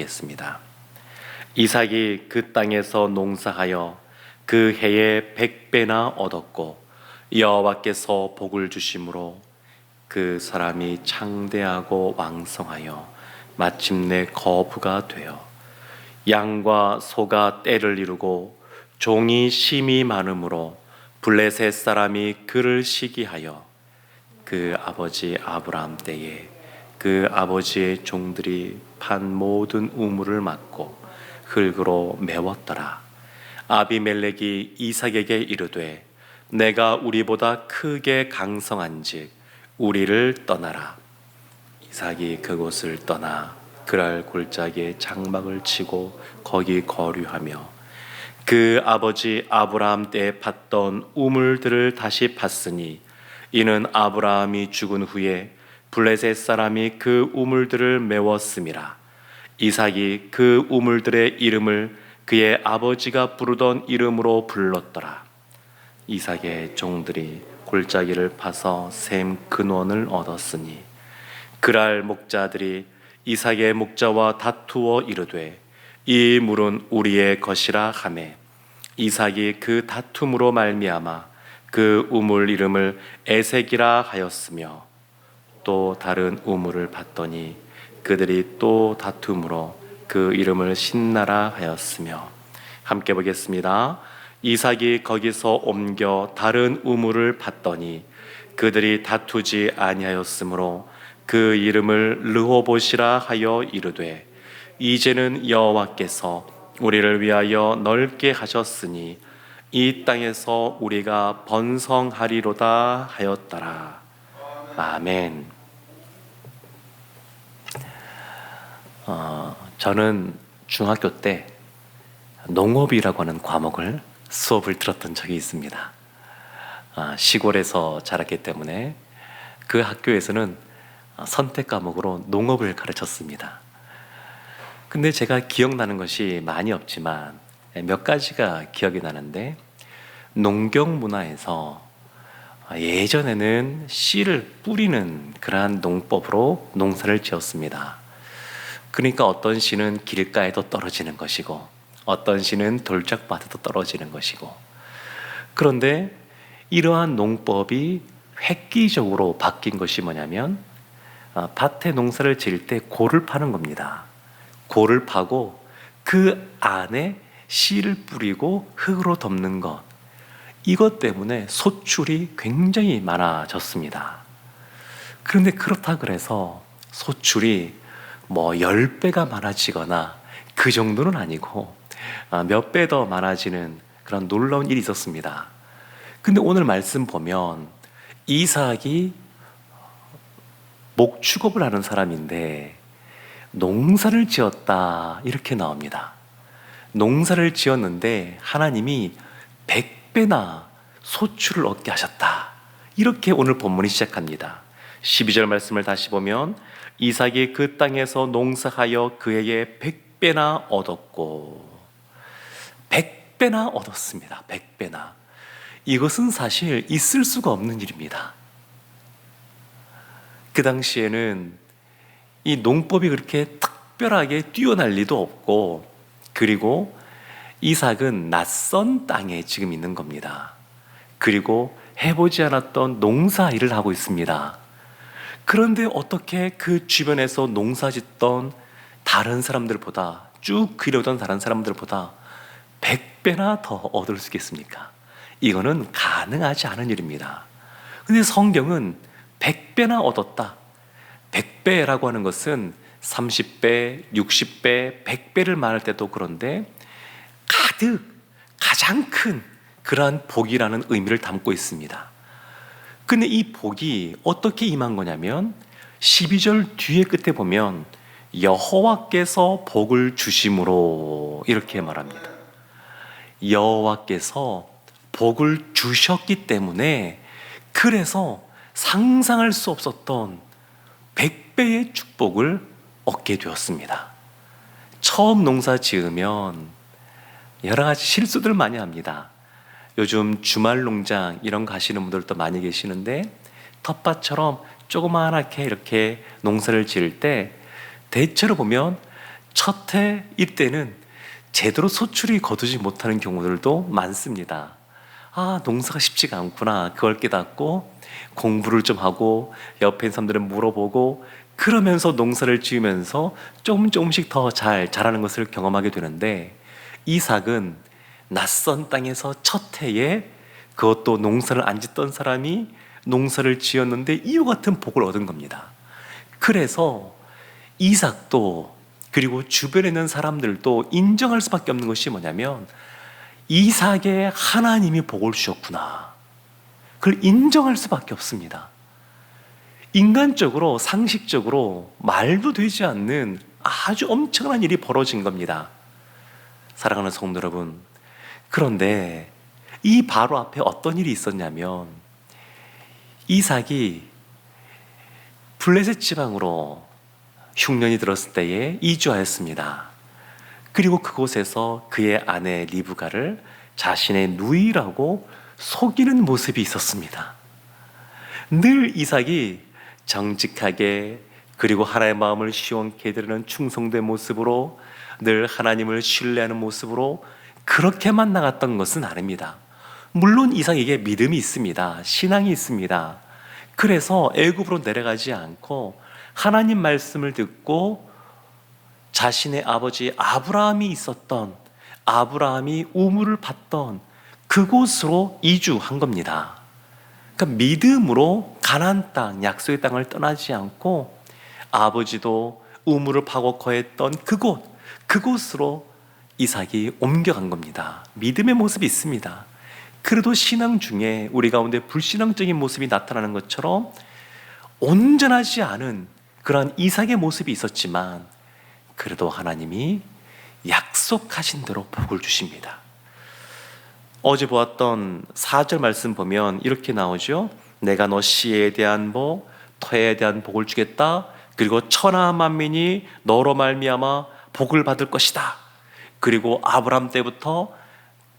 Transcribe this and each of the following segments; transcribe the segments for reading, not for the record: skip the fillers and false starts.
읽겠습니다. 이삭이 그 땅에서 농사하여 그 해에 100배나 얻었고 여호와께서 복을 주심으로 그 사람이 창대하고 왕성하여 마침내 거부가 되어 양과 소가 떼를 이루고 종이 심이 많으므로 블레셋 사람이 그를 시기하여 그 아버지 아브라함 때에 그 아버지의 종들이 판 모든 우물을 막고 흙으로 메웠더라. 아비멜렉이 이삭에게 이르되 내가 우리보다 크게 강성한즉 우리를 떠나라. 이삭이 그곳을 떠나 그랄 골짜기에 장막을 치고 거기 거류하며 그 아버지 아브라함 때에 팠던 우물들을 다시 팠으니 이는 아브라함이 죽은 후에 블레셋 사람이 그 우물들을 메웠음이라. 이삭이 그 우물들의 이름을 그의 아버지가 부르던 이름으로 불렀더라. 이삭의 종들이 골짜기를 파서 샘 근원을 얻었으니 그랄 목자들이 이삭의 목자와 다투어 이르되 이 물은 우리의 것이라 하매 이삭이 그 다툼으로 말미암아 그 우물 이름을 에색이라 하였으며 또 다른 우물을 봤더니 그들이 또 다툼으로 그 이름을 신나라 하였으며. 함께 보겠습니다. 이삭이 거기서 옮겨 다른 우물을 봤더니 그들이 다투지 아니하였으므로 그 이름을 르호봇이라 하여 이르되 이제는 여호와께서 우리를 위하여 넓게 하셨으니 이 땅에서 우리가 번성하리로다 하였더라. 아멘. 저는 중학교 때 농업이라고 하는 과목을 수업을 들었던 적이 있습니다. 시골에서 자랐기 때문에 그 학교에서는 선택 과목으로 농업을 가르쳤습니다. 근데 제가 기억나는 것이 많이 없지만 몇 가지가 기억이 나는데, 농경 문화에서 예전에는 씨를 뿌리는 그러한 농법으로 농사를 지었습니다. 그러니까 어떤 씨는 길가에도 떨어지는 것이고 어떤 씨는 돌짝밭에도 떨어지는 것이고, 그런데 이러한 농법이 획기적으로 바뀐 것이 뭐냐면 밭에 농사를 지을 때 골을 파는 겁니다. 골을 파고 그 안에 씨를 뿌리고 흙으로 덮는 것, 이것 때문에 소출이 굉장히 많아졌습니다. 그런데 그렇다 그래서 소출이 뭐 10배가 많아지거나 그 정도는 아니고 몇 배 더 많아지는 그런 놀라운 일이 있었습니다. 근데 오늘 말씀 보면 이삭이 목축업을 하는 사람인데 농사를 지었다 이렇게 나옵니다. 농사를 지었는데 하나님이 100배나 소출을 얻게 하셨다, 이렇게 오늘 본문이 시작합니다. 12절 말씀을 다시 보면 이삭이 그 땅에서 농사하여 그 해에 100배나 얻었고, 100배나 얻었습니다. 100배나. 이것은 사실 있을 수가 없는 일입니다. 그 당시에는 이 농법이 그렇게 특별하게 뛰어날 리도 없고, 그리고 이삭은 낯선 땅에 지금 있는 겁니다. 그리고 해보지 않았던 농사 일을 하고 있습니다. 그런데 어떻게 그 주변에서 농사 짓던 다른 사람들보다, 쭉 그려오던 다른 사람들보다 100배나 더 얻을 수 있겠습니까? 이거는 가능하지 않은 일입니다. 근데 성경은 100배나 얻었다. 100배라고 하는 것은 30배, 60배, 100배를 말할 때도 그런데 가장 큰 그러한 복이라는 의미를 담고 있습니다. 근데 이 복이 어떻게 임한 거냐면 12절 뒤에 끝에 보면 여호와께서 복을 주심으로 이렇게 말합니다. 여호와께서 복을 주셨기 때문에, 그래서 상상할 수 없었던 100배의 축복을 얻게 되었습니다. 처음 농사 지으면 여러 가지 실수들 많이 합니다. 요즘 주말 농장 이런 거 하시는 분들도 많이 계시는데, 텃밭처럼 조그마하게 이렇게 농사를 지을 때 대체로 보면 첫 해 이때는 제대로 소출이 거두지 못하는 경우들도 많습니다. 아, 농사가 쉽지가 않구나. 그걸 깨닫고 공부를 좀 하고 옆에 있는 사람들은 물어보고 그러면서 농사를 지으면서 조금씩 더 잘 자라는 것을 경험하게 되는데, 이삭은 낯선 땅에서 첫 해에, 그것도 농사를 안 짓던 사람이 농사를 지었는데 이와 같은 복을 얻은 겁니다. 그래서 이삭도, 그리고 주변에 있는 사람들도 인정할 수밖에 없는 것이 뭐냐면, 이삭에 하나님이 복을 주셨구나. 그걸 인정할 수밖에 없습니다. 인간적으로, 상식적으로 말도 되지 않는 아주 엄청난 일이 벌어진 겁니다. 사랑하는 성도 여러분, 그런데 이 바로 앞에 어떤 일이 있었냐면, 이삭이 블레셋 지방으로 흉년이 들었을 때에 이주하였습니다. 그리고 그곳에서 그의 아내 리브가를 자신의 누이라고 속이는 모습이 있었습니다. 늘 이삭이 정직하게, 그리고 하나님의 마음을 시원케 드리는 충성된 모습으로, 늘 하나님을 신뢰하는 모습으로 그렇게만 나갔던 것은 아닙니다. 물론 이삭에게 믿음이 있습니다. 신앙이 있습니다. 그래서 애굽으로 내려가지 않고 하나님 말씀을 듣고 자신의 아버지 아브라함이 있었던, 아브라함이 우물을 팠던 그곳으로 이주한 겁니다. 그러니까 믿음으로 가나안 땅, 약속의 땅을 떠나지 않고 아버지도 우물을 파고 거했던 그곳으로 이삭이 옮겨간 겁니다. 믿음의 모습이 있습니다. 그래도 신앙 중에 우리 가운데 불신앙적인 모습이 나타나는 것처럼 온전하지 않은 그러한 이삭의 모습이 있었지만, 그래도 하나님이 약속하신 대로 복을 주십니다. 어제 보았던 4절 말씀 보면 이렇게 나오죠. 내가 너 씨에 대한 복, 터에 대한 복을 주겠다. 그리고 천하 만민이 너로 말미암아 복을 받을 것이다. 그리고 아브라함 때부터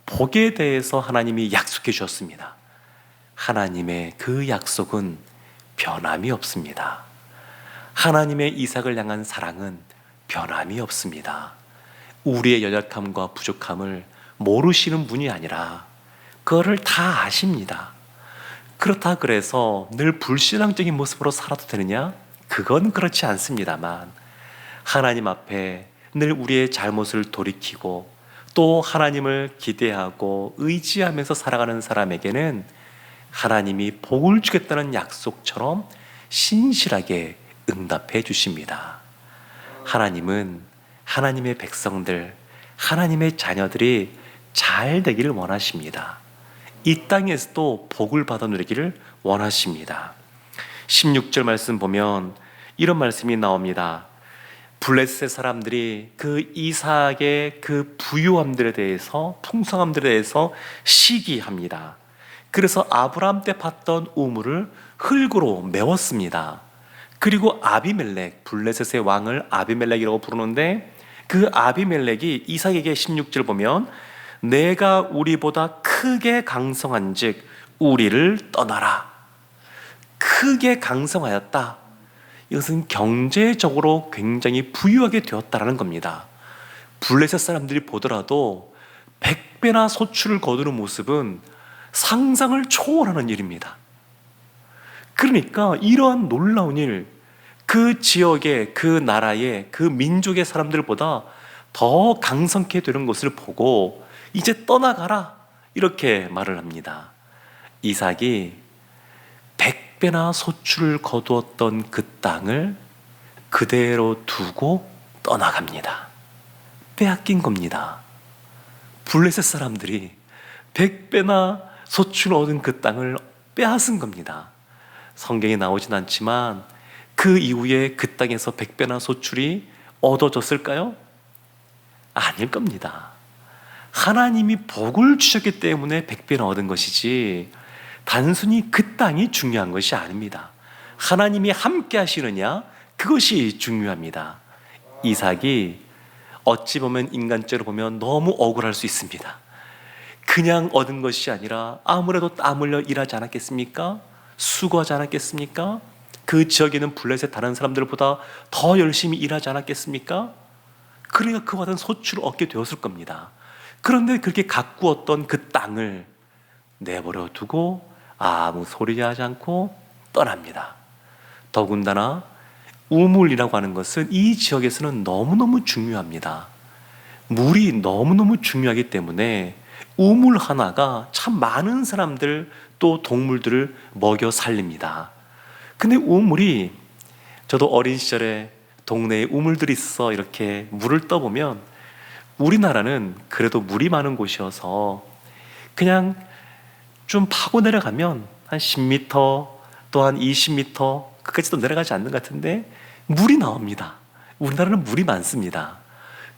복에 대해서 하나님이 약속해 주셨습니다. 하나님의 그 약속은 변함이 없습니다. 하나님의 이삭을 향한 사랑은 변함이 없습니다. 우리의 연약함과 부족함을 모르시는 분이 아니라 그거를 다 아십니다. 그렇다 그래서 늘 불신앙적인 모습으로 살아도 되느냐? 그건 그렇지 않습니다만, 하나님 앞에 늘 우리의 잘못을 돌이키고 또 하나님을 기대하고 의지하면서 살아가는 사람에게는 하나님이 복을 주겠다는 약속처럼 신실하게 응답해 주십니다. 하나님은 하나님의 백성들, 하나님의 자녀들이 잘 되기를 원하십니다. 이 땅에서도 복을 받아 누리기를 원하십니다. 16절 말씀 보면 이런 말씀이 나옵니다. 블레셋 사람들이 그 이삭의 그 부유함들에 대해서, 풍성함들에 대해서 시기합니다. 그래서 아브라함 때 팠던 우물을 흙으로 메웠습니다. 그리고 아비멜렉, 블레셋의 왕을 아비멜렉이라고 부르는데, 그 아비멜렉이 이삭에게 16절 보면 내가 우리보다 크게 강성한 즉 우리를 떠나라. 크게 강성하였다. 이것은 경제적으로 굉장히 부유하게 되었다라는 겁니다. 블레셋 사람들이 보더라도 100배나 소출을 거두는 모습은 상상을 초월하는 일입니다. 그러니까 이러한 놀라운 일, 그 지역의, 그 나라의, 그 민족의 사람들보다 더 강성케 되는 것을 보고 이제 떠나가라, 이렇게 말을 합니다. 이삭이 100배나 소출을 거두었던 그 땅을 그대로 두고 떠나갑니다. 빼앗긴 겁니다. 블레셋 사람들이 100배나 소출을 얻은 그 땅을 빼앗은 겁니다. 성경에 나오진 않지만 그 이후에 그 땅에서 100배나 소출이 얻어졌을까요? 아닐 겁니다. 하나님이 복을 주셨기 때문에 100배나 얻은 것이지 단순히 그 땅이 중요한 것이 아닙니다. 하나님이 함께 하시느냐, 그것이 중요합니다. 이삭이 어찌 보면 인간적으로 보면 너무 억울할 수 있습니다. 그냥 얻은 것이 아니라 아무래도 땀 흘려 일하지 않았겠습니까? 수고하지 않았겠습니까? 그 지역에는 블레셋 다른 사람들보다 더 열심히 일하지 않았겠습니까? 그러니까 그와 같은 소출을 얻게 되었을 겁니다. 그런데 그렇게 가꾸었던 그 땅을 내버려 두고 아무 소리 하지 않고 떠납니다. 더군다나 우물이라고 하는 것은 이 지역에서는 너무너무 중요합니다. 물이 너무너무 중요하기 때문에 우물 하나가 참 많은 사람들 또 동물들을 먹여 살립니다. 근데 우물이, 저도 어린 시절에 동네에 우물들이 있어 이렇게 물을 떠보면, 우리나라는 그래도 물이 많은 곳이어서 그냥 좀 파고 내려가면 한 10m 또 한 20m 그까지도 내려가지 않는 것 같은데 물이 나옵니다. 우리나라는 물이 많습니다.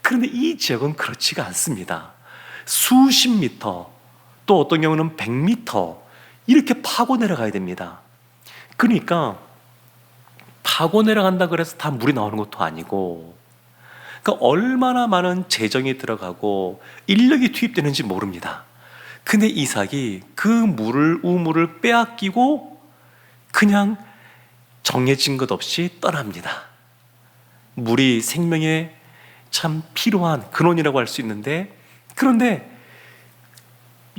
그런데 이 지역은 그렇지가 않습니다. 수십 미터, 또 어떤 경우는 100m 이렇게 파고 내려가야 됩니다. 그러니까 파고 내려간다 그래서 다 물이 나오는 것도 아니고, 그러니까 얼마나 많은 재정이 들어가고 인력이 투입되는지 모릅니다. 근데 이삭이 그 우물을 빼앗기고 그냥 정해진 것 없이 떠납니다. 물이 생명에 참 필요한 근원이라고 할 수 있는데, 그런데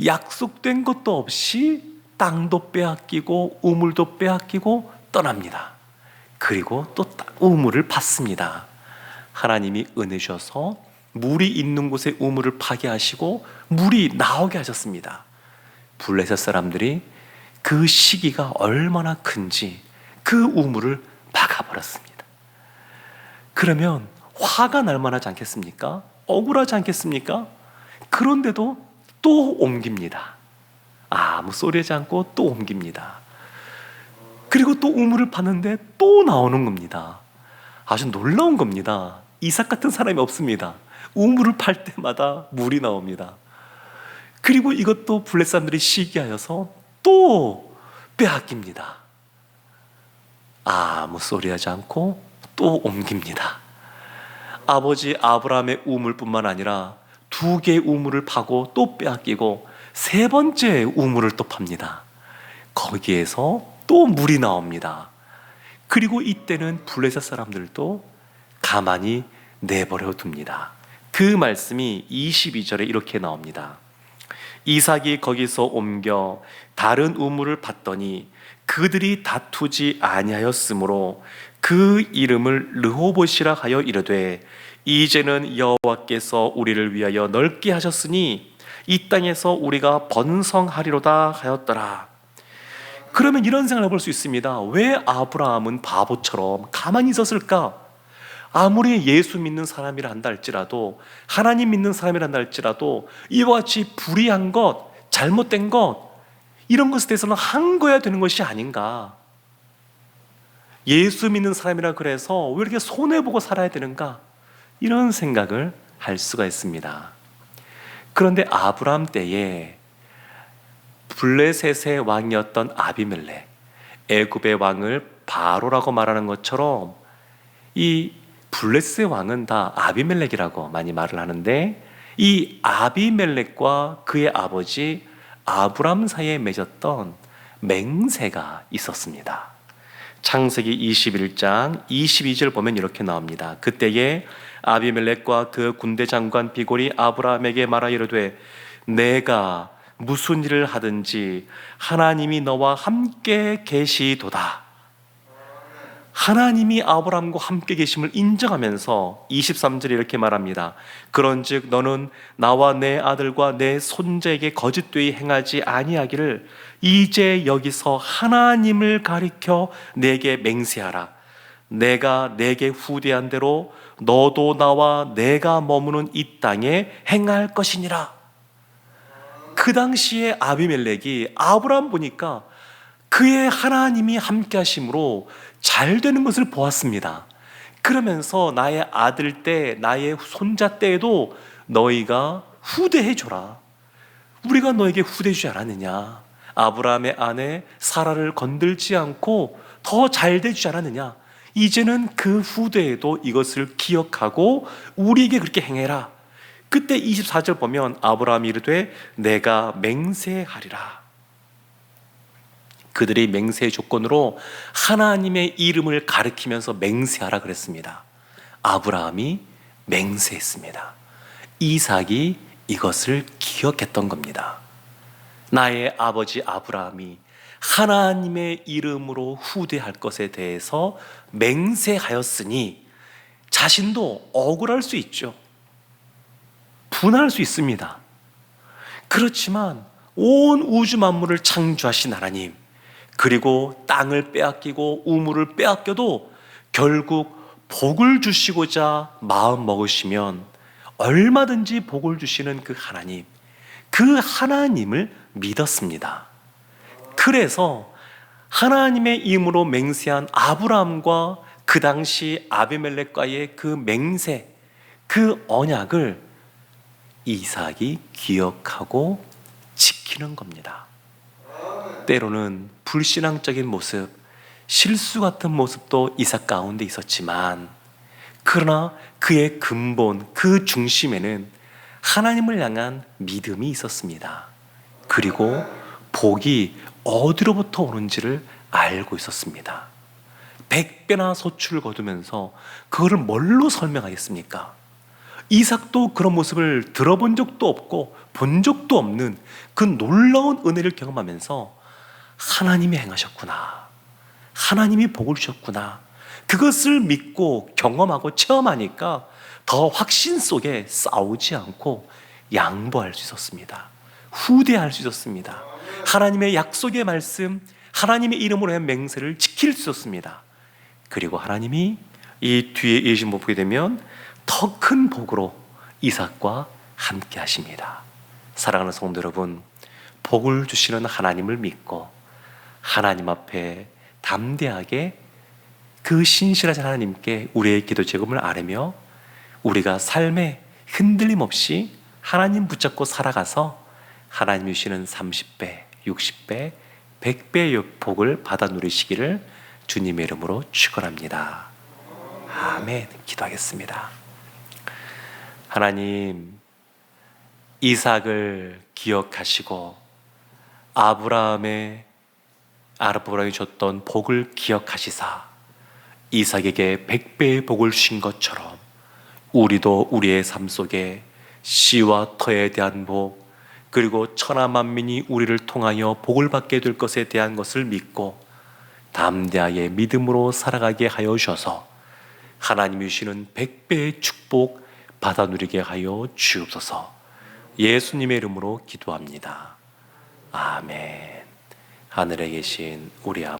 약속된 것도 없이 땅도 빼앗기고 우물도 빼앗기고 떠납니다. 그리고 또 우물을 팠습니다. 하나님이 은혜 주셔서 물이 있는 곳에 우물을 파게 하시고 물이 나오게 하셨습니다. 블레셋 사람들이 그 시기가 얼마나 큰지 그 우물을 막아버렸습니다. 그러면 화가 날 만하지 않겠습니까? 억울하지 않겠습니까? 그런데도 또 옮깁니다. 아무 소리 하지 않고 또 옮깁니다. 그리고 또 우물을 파는데 또 나오는 겁니다. 아주 놀라운 겁니다. 이삭 같은 사람이 없습니다. 우물을 팔 때마다 물이 나옵니다. 그리고 이것도 블레셋 사람들이 시기하여서 또 빼앗깁니다. 아무 소리 하지 않고 또 옮깁니다. 아버지 아브라함의 우물뿐만 아니라 2개의 우물을 파고 또 빼앗기고 3번째 우물을 또 팝니다. 거기에서 또 물이 나옵니다. 그리고 이때는 블레셋 사람들도 가만히 내버려 둡니다. 그 말씀이 22절에 이렇게 나옵니다. 이삭이 거기서 옮겨 다른 우물을 팠더니 그들이 다투지 아니하였으므로 그 이름을 르호봇이라 하여 이르되, 이제는 여호와께서 우리를 위하여 넓게 하셨으니 이 땅에서 우리가 번성하리로다 하였더라. 그러면 이런 생각을 해볼 수 있습니다. 왜 아브라함은 바보처럼 가만히 있었을까? 아무리 예수 믿는 사람이라 한다 할지라도, 하나님 믿는 사람이라 한다 할지라도 이와 같이 불의한 것, 잘못된 것, 이런 것에 대해서는 항거해야 되는 것이 아닌가? 예수 믿는 사람이라 그래서 왜 이렇게 손해보고 살아야 되는가? 이런 생각을 할 수가 있습니다. 그런데 아브라함 때에 블레셋의 왕이었던 아비멜렉, 애굽의 왕을 바로라고 말하는 것처럼 이 블레셋의 왕은 다 아비멜렉이라고 많이 말을 하는데, 이 아비멜렉과 그의 아버지 아브람 사이에 맺었던 맹세가 있었습니다. 창세기 21장 22절 보면 이렇게 나옵니다. 그때에 아비멜렉과 그 군대 장관 비골이 아브라함에게 말하여 이르되, 내가 무슨 일을 하든지 하나님이 너와 함께 계시도다. 하나님이 아브라함과 함께 계심을 인정하면서 23절에 이렇게 말합니다. 그런즉 너는 나와 내 아들과 내 손자에게 거짓되이 행하지 아니하기를 이제 여기서 하나님을 가리켜 내게 맹세하라. 내가 내게 후대한 대로 너도 나와 내가 머무는 이 땅에 행할 것이니라. 그 당시에 아비멜렉이 아브라함 보니까 그의 하나님이 함께 하심으로 잘 되는 것을 보았습니다. 그러면서 나의 아들 때, 나의 손자 때에도 너희가 후대해 줘라. 우리가 너에게 후대해 주지 않았느냐? 아브라함의 아내 사라를 건들지 않고 더 잘 돼 주지 않았느냐? 이제는 그 후대에도 이것을 기억하고 우리에게 그렇게 행해라. 그때 24절 보면 아브라함이 이르되 내가 맹세하리라. 그들의 맹세의 조건으로 하나님의 이름을 가리키면서 맹세하라 그랬습니다. 아브라함이 맹세했습니다. 이삭이 이것을 기억했던 겁니다. 나의 아버지 아브라함이 하나님의 이름으로 후대할 것에 대해서 맹세하였으니 자신도 억울할 수 있죠. 분할 수 있습니다. 그렇지만 온 우주 만물을 창조하신 하나님, 그리고 땅을 빼앗기고 우물을 빼앗겨도 결국 복을 주시고자 마음 먹으시면 얼마든지 복을 주시는 그 하나님, 그 하나님을 믿었습니다. 그래서 하나님의 이름으로 맹세한 아브라함과 그 당시 아비멜렉과의 그 맹세, 그 언약을 이삭이 기억하고 지키는 겁니다. 때로는 불신앙적인 모습, 실수 같은 모습도 이삭 가운데 있었지만, 그러나 그의 근본, 그 중심에는 하나님을 향한 믿음이 있었습니다. 그리고 복이 어디로부터 오는지를 알고 있었습니다. 100배나 소출을 거두면서 그거를 뭘로 설명하겠습니까? 이삭도 그런 모습을 들어본 적도 없고 본 적도 없는 그 놀라운 은혜를 경험하면서 하나님이 행하셨구나, 하나님이 복을 주셨구나, 그것을 믿고 경험하고 체험하니까 더 확신 속에 싸우지 않고 양보할 수 있었습니다. 후대할 수 있었습니다. 하나님의 약속의 말씀, 하나님의 이름으로 한 맹세를 지킬 수 있었습니다. 그리고 하나님이 이 뒤에 예신 법 보게 되면 더 큰 복으로 이삭과 함께 하십니다. 사랑하는 성도 여러분, 복을 주시는 하나님을 믿고 하나님 앞에 담대하게 그 신실하신 하나님께 우리의 기도 제금을 아뢰며 우리가 삶에 흔들림 없이 하나님 붙잡고 살아가서 하나님 주시는 30배, 60배, 100배의 복을 받아 누리시기를 주님의 이름으로 축원합니다. 아멘. 기도하겠습니다. 하나님, 이삭을 기억하시고 아브라함이 줬던 복을 기억하시사 이삭에게 100배의 복을 주신 것처럼 우리도 우리의 삶 속에 씨와 터에 대한 복, 그리고 천하 만민이 우리를 통하여 복을 받게 될 것에 대한 것을 믿고 담대하게 믿음으로 살아가게 하여 주셔서 하나님이 주시는 100배의 축복 받아 누리게 하여 주옵소서. 예수님의 이름으로 기도합니다. 아멘. 하늘에 계신 우리 아버지,